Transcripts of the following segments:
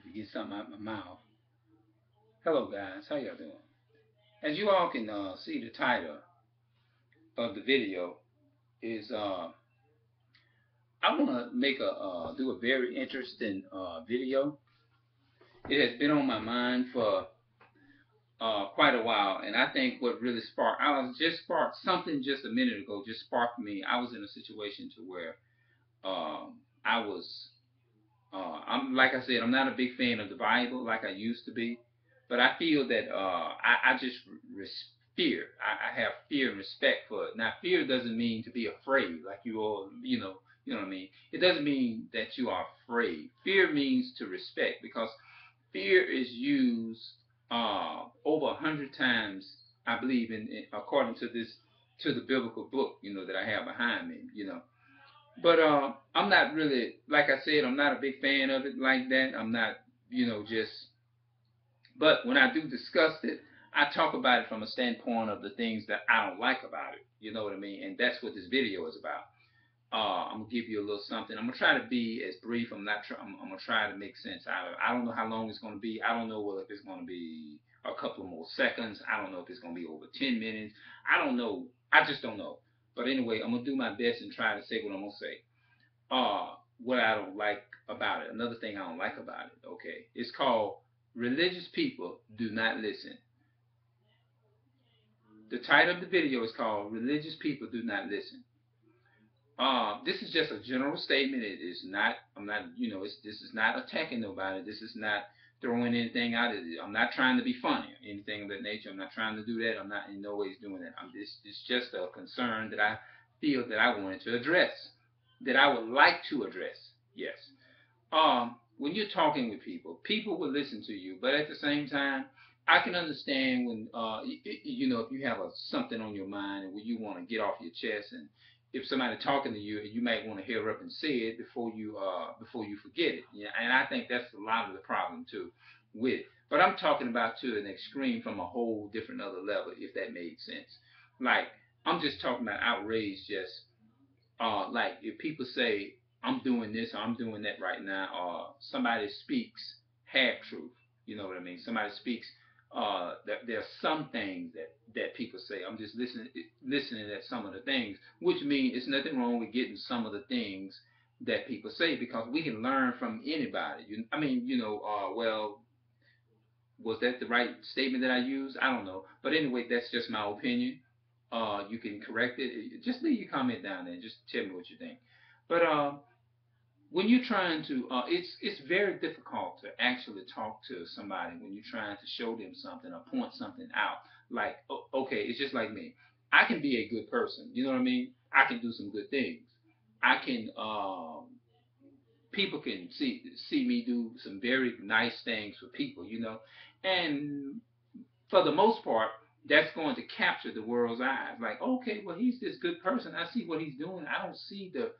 to get something out of my mouth. Hello, guys. How y'all doing? As you all can see, the title of the video is I want to make a do a very interesting video. It has been on my mind for quite a while, and I think what really sparked, I was just sparked something just a minute ago, just sparked me. I was in a situation to where I was I'm like I said, I'm not a big fan of the Bible like I used to be, but I feel that I just fear. I have fear and respect for it. Now, fear doesn't mean to be afraid, like you all, you know what I mean. It doesn't mean that you are afraid. Fear means to respect, because fear is used over 100 times, I believe, in according to this to the biblical book, that I have behind me. But I'm not really, like I said, I'm not a big fan of it like that. I'm not, just. But when I do discuss it, I talk about it from a standpoint of the things that I don't like about it. You know what I mean? And that's what this video is about. I'm gonna give you a little something. I'm gonna try to be as brief. I'm not. I'm gonna try to make sense out of it. I don't know how long it's gonna be. I don't know whether if it's gonna be a couple of more seconds. I don't know if it's gonna be over 10 minutes. I don't know. I just don't know. But anyway, I'm gonna do my best and try to say what I'm gonna say. What I don't like about it. Another thing I don't like about it. Okay, it's called "Religious People Do Not Listen." The title of the video is called "Religious People Do Not Listen." This is just a general statement. It is not. I'm not. This is not attacking nobody. This is not throwing anything out. I'm not trying to be funny or anything of that nature. I'm not trying to do that. I'm not in no ways doing that. It's just a concern that I feel that I wanted to address, that I would like to address. Yes. When you're talking with people, people will listen to you, but at the same time, I can understand when if you have something on your mind and when you want to get off your chest, and if somebody talking to you, you might want to hear up and say it before you forget it. Yeah, and I think that's a lot of the problem too with it. But I'm talking about to an extreme from a whole different other level, if that made sense. Like, I'm just talking about outrage, just like if people say I'm doing this or I'm doing that right now, or somebody speaks half truth, you know what I mean? Somebody speaks that there are some things that people say. I'm just listening at some of the things, which means it's nothing wrong with getting some of the things that people say, because we can learn from anybody. I mean, well, was that the right statement that I used? I don't know. But anyway, that's just my opinion. You can correct it. Just leave your comment down there and just tell me what you think. But when you're trying to, it's very difficult to actually talk to somebody when you're trying to show them something or point something out. Like, okay, it's just like me. I can be a good person. You know what I mean? I can do some good things. I can. People can see me do some very nice things for people. And for the most part, that's going to capture the world's eyes. Like, okay, well, he's this good person. I see what he's doing. I don't see the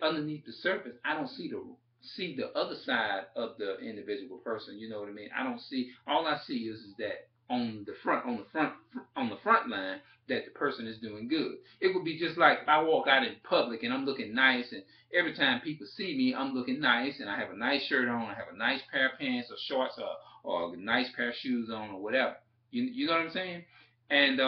underneath the surface. I don't see the other side of the individual person. You know what I mean? I don't see. All I see is that on the front line, that the person is doing good. It would be just like if I walk out in public and I'm looking nice, and every time people see me, I'm looking nice, and I have a nice shirt on, I have a nice pair of pants or shorts, or a nice pair of shoes on, or whatever. You know what I'm saying? And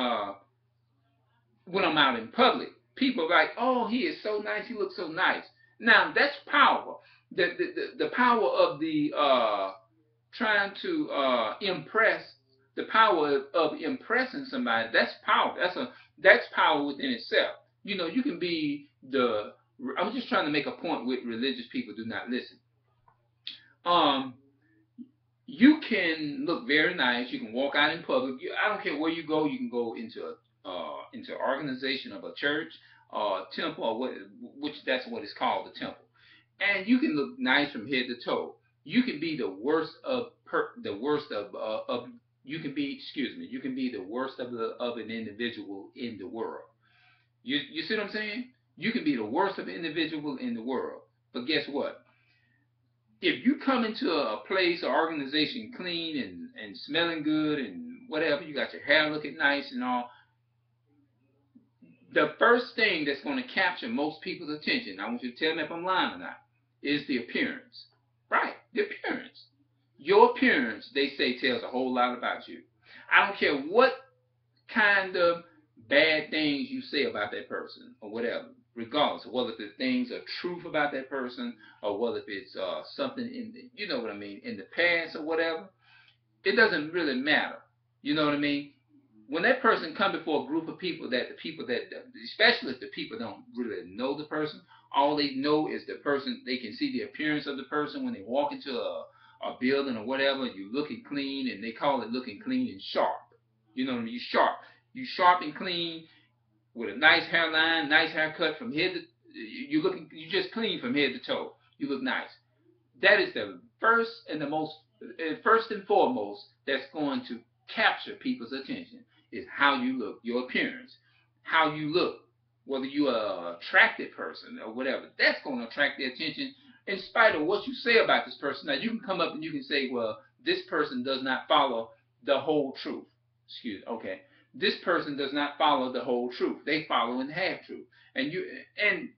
when I'm out in public, people are like, "Oh, he is so nice. He looks so nice." Now that's power. The power of the trying to impress. The power of impressing somebody. That's power. That's power within itself. You can be the. I'm just trying to make a point with religious people. Do not listen. Um, you can look very nice. You can walk out in public. I don't care where you go. You can go into organization of a church or temple, or which that's what it's called, the temple. And you can look nice from head to toe. You can be the worst of you can be, excuse me, you can be the worst of an individual in the world. You see what I'm saying? You can be the worst of an individual in the world. But guess what? If you come into a place or organization clean and smelling good and whatever, you got your hair looking nice and all, the first thing that's going to capture most people's attention, I want you to tell me if I'm lying or not, is the appearance. Right, the appearance. Your appearance, they say, tells a whole lot about you. I don't care what kind of bad things you say about that person or whatever, regardless of whether the things are truth about that person or whether it's something in the, you know what I mean, in the past or whatever. It doesn't really matter. You know what I mean? When that person come before a group of people, that the people that, especially if the people don't really know the person, all they know is the person. They can see the appearance of the person when they walk into a building or whatever. You looking clean, and they call it looking clean and sharp. You know what I mean? You sharp. You sharp and clean with a nice hairline, nice haircut from head to. You looking. You just clean from head to toe. You look nice. That is the first and foremost that's going to capture people's attention is how you look, your appearance, how you look, whether you are an attractive person or whatever. That's going to attract their attention in spite of what you say about this person. Now you can come up and you can say, well, this person does not follow the whole truth. Okay. This person does not follow the whole truth. They follow in half truth. And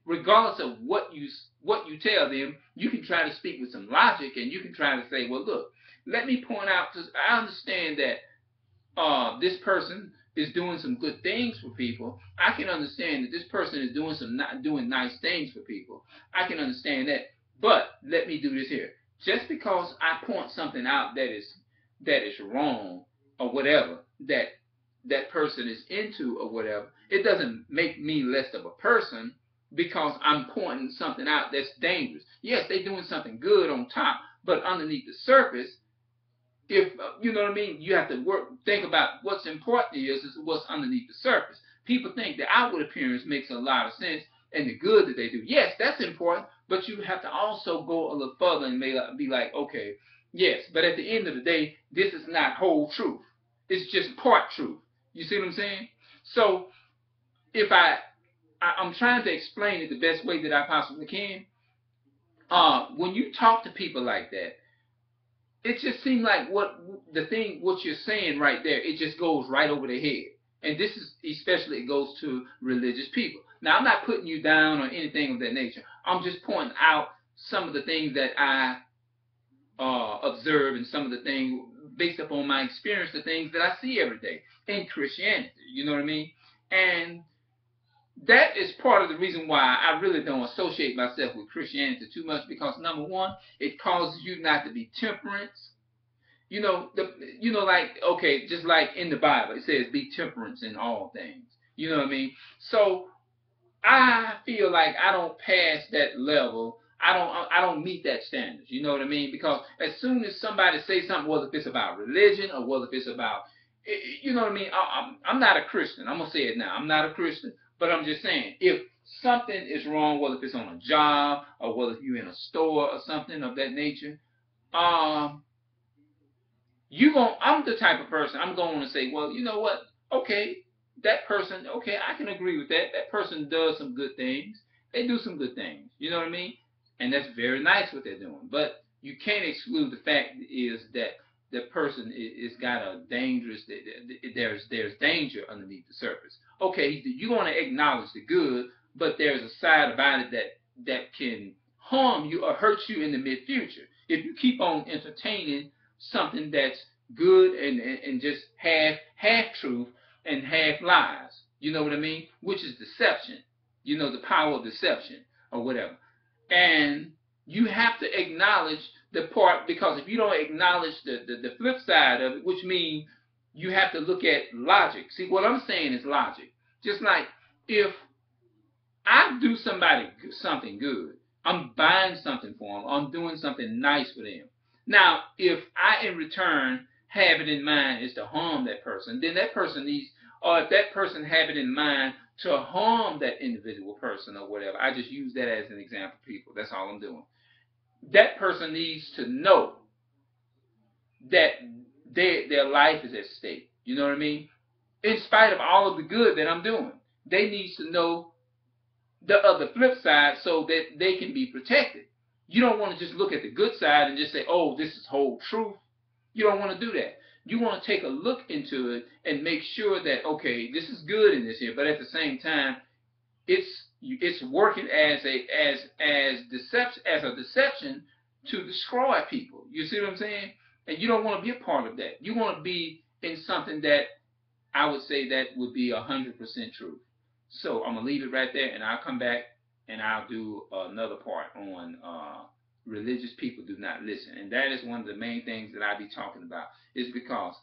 regardless of what you tell them, you can try to speak with some logic, and you can try to say, well, look, let me point out, because I understand that this person is doing some good things for people. I can understand that this person is doing nice things for people. I can understand that, but let me do this here. Just because I point something out that is wrong or whatever, that person is into or whatever, it doesn't make me less of a person because I'm pointing something out that's dangerous. Yes, they're doing something good on top, but underneath the surface, if you know what I mean, you have to think about what's important is what's underneath the surface. People think the outward appearance makes a lot of sense and the good that they do. Yes, that's important, but you have to also go a little further and be like, okay, yes, but at the end of the day, this is not whole truth. It's just part truth. You see what I'm saying? So if I'm trying to explain it the best way that I possibly can. When you talk to people like that, it just seems like what you're saying right there, it just goes right over their head. And this is especially, it goes to religious people. Now, I'm not putting you down or anything of that nature. I'm just pointing out some of the things that I observe, and some of the things based upon my experience, the things that I see every day in Christianity. You know what I mean? And that is part of the reason why I really don't associate myself with Christianity too much, because number one, it causes you not to be temperate. Like, okay, just like in the Bible, it says be temperance in all things. You know what I mean? So I feel like I don't pass that level. I don't meet that standard. You know what I mean? Because as soon as somebody says something, whether if it's about religion or whether if it's about, you know what I mean? I'm not a Christian. I'm gonna say it now. I'm not a Christian, but I'm just saying, if something is wrong, whether if it's on a job or whether if you're in a store or something of that nature, I'm the type of person, I'm going to say, well, you know what? Okay, that person, okay, I can agree with that. That person does some good things. They do some good things. You know what I mean? And that's very nice what they're doing. But you can't exclude the fact is that the person is got a dangerous, there's danger underneath the surface. Okay, you want to acknowledge the good, but there's a side about it that can harm you or hurt you in the mid future if you keep on entertaining something that's good and just half truth and half lies. You know what I mean? Which is deception. You know, the power of deception or whatever. And you have to acknowledge the part, because if you don't acknowledge the flip side of it, which means you have to look at logic. See, what I'm saying is logic. Just like if I do somebody something good, I'm buying something for them, I'm doing something nice for them. Now, if I in return have it in mind is to harm that person, then that person needs, or if that person have it in mind to harm that individual person or whatever, I just use that as an example, people. That's all I'm doing. That person needs to know that their life is at stake. You know what I mean? In spite of all of the good that I'm doing, they need to know the other flip side so that they can be protected. You don't want to just look at the good side and just say, oh, this is whole truth. You don't want to do that. You want to take a look into it and make sure that, okay, this is good in this here, but at the same time, it's working as a deception to destroy people. You see what I'm saying? And you don't want to be a part of that. You want to be in something that I would say that would be 100% truth. So I'm gonna leave it right there, and I'll come back and I'll do another part on religious people do not listen, and that is one of the main things that I be talking about. Is because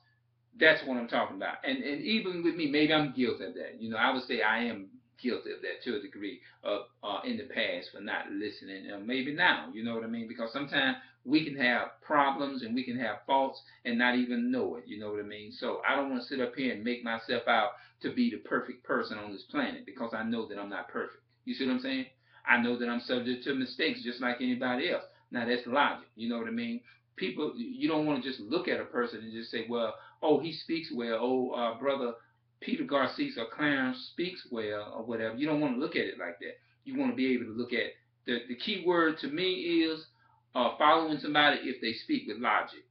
that's what I'm talking about. And even with me, maybe I'm guilty of that. You know, I would say I am guilty of that to a degree of in the past for not listening. Maybe now, you know what I mean? Because sometimes we can have problems and we can have faults and not even know it. You know what I mean? So I don't want to sit up here and make myself out to be the perfect person on this planet because I know that I'm not perfect. You see what I'm saying? I know that I'm subject to mistakes just like anybody else. Now that's logic. You know what I mean? People, you don't want to just look at a person and just say, well, oh, he speaks well. Oh, brother Peter Garcia or Clarence speaks well or whatever. You don't want to look at it like that. You want to be able to look at the key word to me is following somebody if they speak with logic.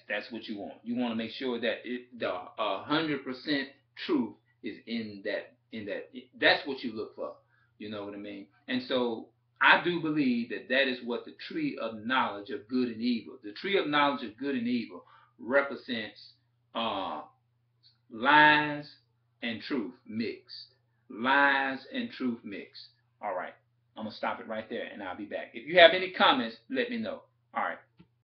That's what you want. You want to make sure that the 100% truth is in that. That's what you look for. You know what I mean? And so I do believe that that is what the tree of knowledge of good and evil. The tree of knowledge of good and evil represents uh, lies and truth mixed. Lies and truth mixed. All right. I'm going to stop it right there and I'll be back. If you have any comments, let me know. All right.